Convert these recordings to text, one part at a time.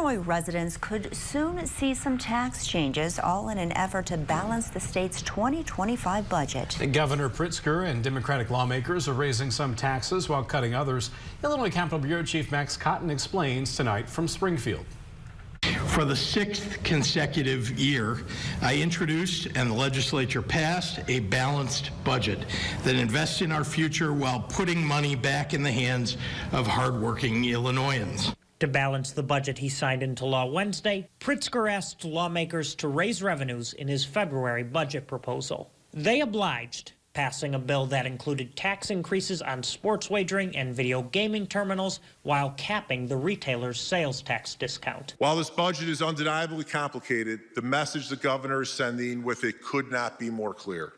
Illinois residents could soon see some tax changes, all in an effort to balance the state's 2025 budget. Governor Pritzker and Democratic lawmakers are raising some taxes while cutting others. Illinois Capitol Bureau Chief Max Cotton explains tonight from Springfield. For the 6th consecutive year, I introduced and the legislature passed a balanced budget that invests in our future while putting money back in the hands of hardworking Illinoisans. To balance the budget he signed into law Wednesday, Pritzker asked lawmakers to raise revenues in his February budget proposal. They obliged, passing a bill that included tax increases on sports wagering and video gaming terminals while capping the retailer's sales tax discount. While this budget is undeniably complicated, the message the governor is sending with it could not be more clear.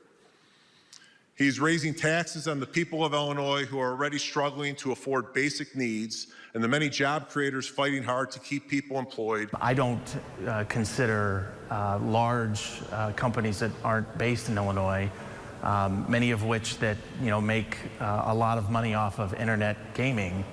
He's raising taxes on the people of Illinois who are already struggling to afford basic needs and the many job creators fighting hard to keep people employed. I don't consider large companies that aren't based in Illinois, many of which that make a lot of money off of internet gaming,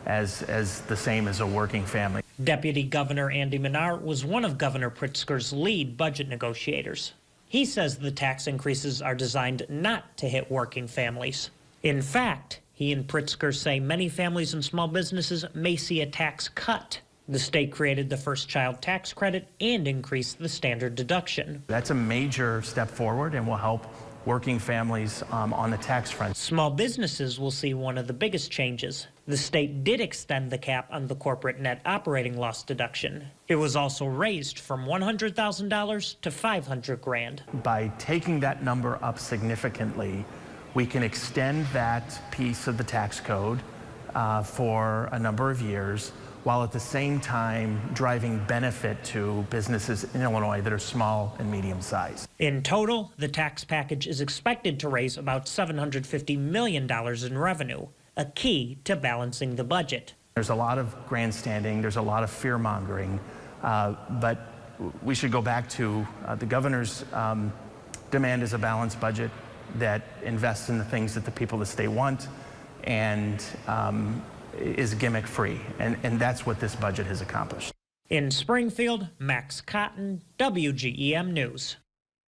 as the same as a working family. Deputy Governor Andy Menard was one of Governor Pritzker's lead budget negotiators. He says the tax increases are designed not to hit working families. In fact, he and Pritzker say many families and small businesses may see a tax cut. The state created the first child tax credit and increased the standard deduction. That's a major step forward and will help working families on the tax front. Small businesses will see one of the biggest changes. The state did extend the cap on the corporate net operating loss deduction. It was also raised from $100,000 to $500,000. By taking that number up significantly, we can extend that piece of the tax code for a number of years, while at the same time driving benefit to businesses in Illinois that are small and medium sized. In total, the tax package is expected to raise about $750 million in revenue, a key to balancing the budget. There's a lot of grandstanding, there's a lot of fear mongering, but we should go back to the governor's demand is a balanced budget that invests in the things that the people of the state want and is gimmick-free, and that's what this budget has accomplished. In Springfield, Max Cotton, WGEM News.